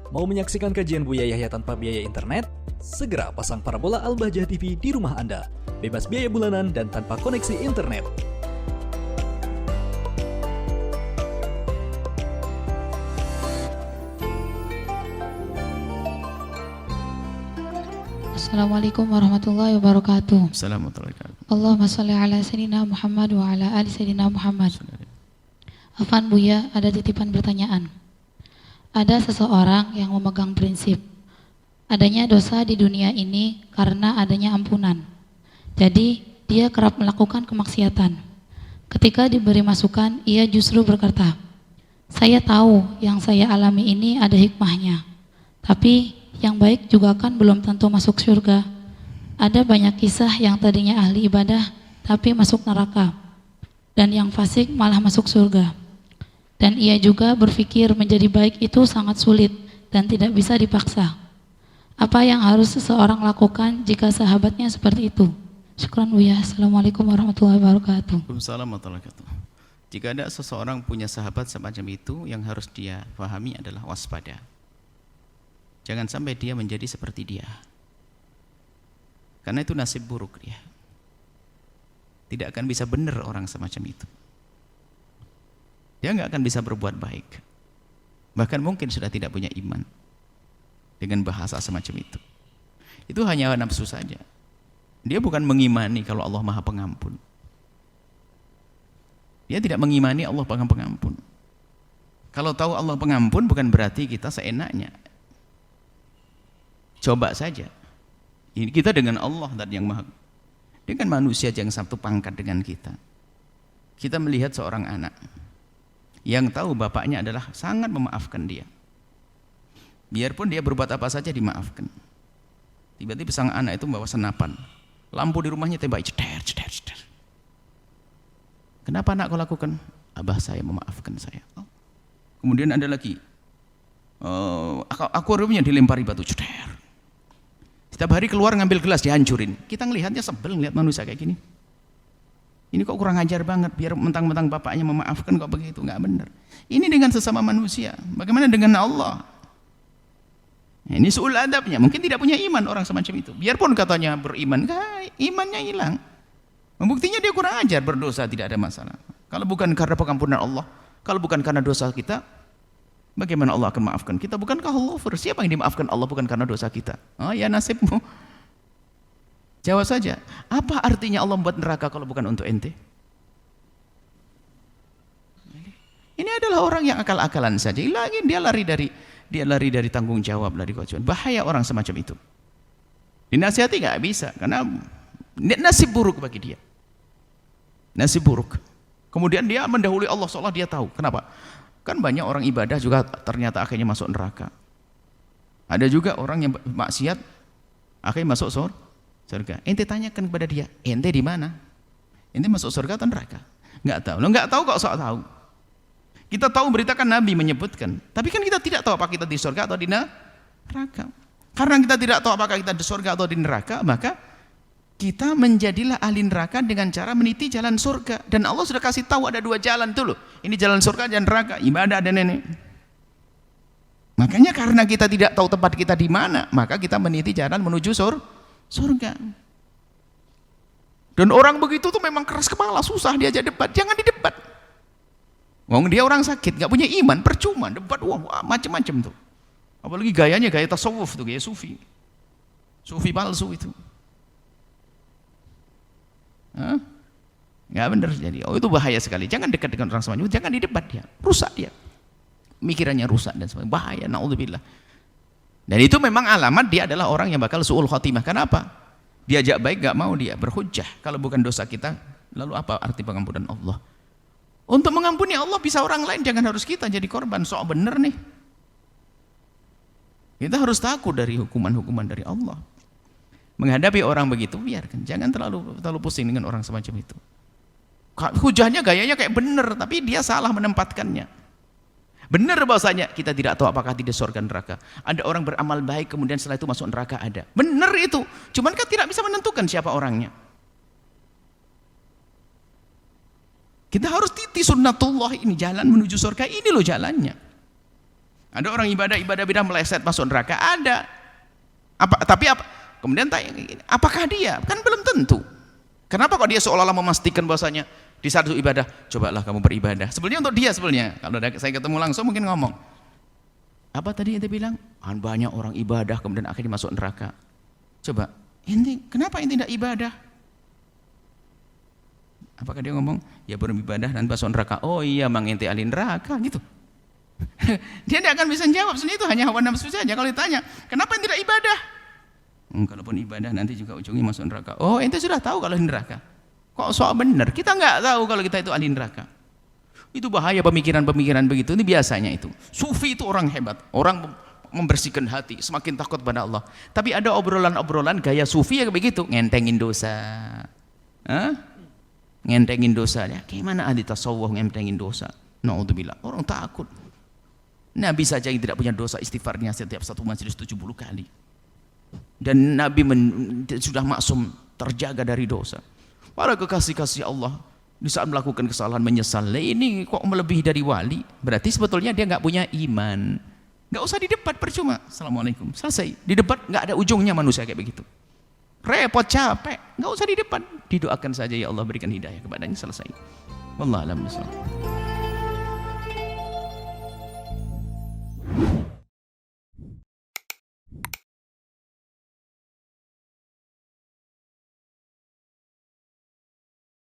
Mau menyaksikan kajian Buya Yahya tanpa biaya internet? Segera pasang parabola Al-Bahjah TV di rumah Anda. Bebas biaya bulanan dan tanpa koneksi internet. Assalamualaikum warahmatullahi wabarakatuh. Assalamualaikum warahmatullahi wabarakatuh. Allahumma sholli ala sayyidina Muhammad wa ala ali sayyidina Muhammad. Afan Buya, ada titipan pertanyaan. Ada seseorang yang memegang prinsip adanya dosa di dunia ini karena adanya ampunan. Jadi dia kerap melakukan kemaksiatan. Ketika diberi masukan, ia justru berkata, "Saya tahu yang saya alami ini ada hikmahnya. Tapi yang baik juga kan belum tentu masuk surga. Ada banyak kisah yang tadinya ahli ibadah tapi masuk neraka, dan yang fasik malah masuk surga. Dan ia juga berpikir menjadi baik itu sangat sulit dan tidak bisa dipaksa. Apa yang harus seseorang lakukan jika sahabatnya seperti itu?" Syukran Buya. Assalamualaikum warahmatullahi wabarakatuh. Waalaikumsalam warahmatullahi wabarakatuh. Jika ada seseorang punya sahabat semacam itu, yang harus dia pahami adalah waspada. Jangan sampai dia menjadi seperti dia. Karena itu nasib buruk dia. Tidak akan bisa benar orang semacam itu. Dia nggak akan bisa berbuat baik. Bahkan mungkin sudah tidak punya iman dengan bahasa semacam itu. Itu hanya nafsu saja. Dia bukan mengimani kalau Allah Maha Pengampun. Dia tidak mengimani Allah Maha Pengampun. Kalau tahu Allah Pengampun bukan berarti kita seenaknya. Coba saja. Ini kita dengan Allah dan yang Maha, dengan manusia yang satu pangkat dengan kita. Kita melihat seorang anak yang tahu bapaknya adalah sangat memaafkan dia. Biarpun dia berbuat apa saja dimaafkan. Tiba-tiba sang anak itu membawa senapan. Lampu di rumahnya tembak, ceder, ceder, ceder. Kenapa anak kau lakukan? Abah saya memaafkan saya. Oh. Kemudian ada lagi, akuariumnya dilempari batu, ceder. Setiap hari keluar ngambil gelas dihancurin. Kita ngelihatnya sebel ngelihat manusia kayak gini. Ini kok kurang ajar banget, biar mentang-mentang bapaknya memaafkan kok begitu, nggak benar. Ini dengan sesama manusia, bagaimana dengan Allah? Ini su'ul adabnya, mungkin tidak punya iman orang semacam itu. Biarpun katanya beriman, imannya hilang. Membuktinya dia kurang ajar, berdosa tidak ada masalah. Kalau bukan karena pengampunan Allah, kalau bukan karena dosa kita, bagaimana Allah akan maafkan kita? Bukankah Allah ghafur? Siapa yang dimaafkan Allah bukan karena dosa kita? Oh ya nasibmu. Jawab saja, apa artinya Allah membuat neraka kalau bukan untuk ente? Ini adalah orang yang akal-akalan saja. Lagi dia lari dari tanggung jawab, dari kewajiban. Bahaya orang semacam itu. Dinasihati nggak bisa, karena nasib buruk bagi dia. Nasib buruk. Kemudian dia mendahului Allah seolah dia tahu. Kenapa? Kan banyak orang ibadah juga ternyata akhirnya masuk neraka. Ada juga orang yang maksiat akhirnya masuk surga. Ente tanyakan kepada dia, ente di mana? Ente masuk surga atau neraka? Enggak tahu. Lo enggak tahu kok sok tahu. Kita tahu beritakan Nabi menyebutkan, tapi kan kita tidak tahu apakah kita di surga atau di neraka. Karena kita tidak tahu apakah kita di surga atau di neraka, maka kita menjadilah ahli neraka dengan cara meniti jalan surga. Dan Allah sudah kasih tahu ada dua jalan tuh loh. Ini jalan surga dan neraka, ibadah dan nenek. Makanya karena kita tidak tahu tempat kita di mana, maka kita meniti jalan menuju surga. Dan orang begitu tuh memang keras kepala, susah diajak debat. Jangan didebat. Wong dia orang sakit, nggak punya iman, percuma debat. Wah macam-macam tuh. Apalagi gayanya gaya tasawuf tuh, gaya sufi palsu itu. Nggak benar jadi. Oh itu bahaya sekali. Jangan dekat dengan orang semacam itu. Jangan didebat dia, rusak dia. Mikirannya rusak dan sebagainya. Bahaya. Naudzubillah. Dan itu memang alamat dia adalah orang yang bakal su'ul khotimah. Kenapa? Diajak baik gak mau dia berhujjah. Kalau bukan dosa kita, lalu apa arti pengampunan Allah? Untuk mengampuni Allah bisa orang lain, jangan harus kita jadi korban. Sok bener nih. Kita harus takut dari hukuman-hukuman dari Allah. Menghadapi orang begitu, biarkan. Jangan terlalu pusing dengan orang semacam itu. Hujahnya gayanya kayak bener, tapi dia salah menempatkannya. Benar bahwasanya kita tidak tahu apakah di surga neraka. Ada orang beramal baik kemudian setelah itu masuk neraka, ada. Benar itu. Cuman kan tidak bisa menentukan siapa orangnya. Kita harus titi sunnatullah ini, jalan menuju surga ini loh jalannya. Ada orang ibadah bidah meleset masuk neraka, ada. Kemudian tanya, apakah dia? Kan belum tentu. Kenapa kok dia seolah-olah memastikan bahwasanya di satu ibadah, cobalah kamu beribadah. Sebenarnya untuk dia sebenarnya. Kalau saya ketemu langsung mungkin ngomong, apa tadi ente bilang? Banyak orang ibadah kemudian akhirnya masuk neraka. Coba, kenapa ente tidak ibadah? Apakah dia ngomong, ya beribadah dan masuk neraka? Oh iya, mang ente ahli neraka gitu. Dia tidak akan bisa jawab, sebenarnya itu hanya hawa nafsu saja. Kalau ditanya, kenapa ente tidak ibadah? Kalaupun ibadah nanti juga ujungnya masuk neraka. Oh, ente sudah tahu kalau di neraka. Kok soal benar? Kita nggak tahu kalau kita itu ahli neraka. Itu bahaya pemikiran-pemikiran begitu. Ini biasanya itu. Sufi itu orang hebat, orang membersihkan hati, semakin takut pada Allah. Tapi ada obrolan-obrolan gaya sufi yang begitu, ngentengin dosa. Ngentengin dosanya. Gimana ahli tasawuf ngentengin dosa? Naudzubillah. Orang takut. Nabi saja yang tidak punya dosa, istighfarnya setiap satu majelis 70 kali. Dan Nabi sudah maksum, terjaga dari dosa. Para kekasih-kasih Allah di saat melakukan kesalahan menyesal, ini kok melebihi dari wali, berarti sebetulnya dia nggak punya iman. Nggak usah didebat, percuma. Assalamualaikum, selesai. Di debat nggak ada ujungnya manusia kayak begitu. Repot, capek, nggak usah didebat. Didoakan saja, ya Allah berikan hidayah kepadanya, selesai. Wallahu a'lam bishawab.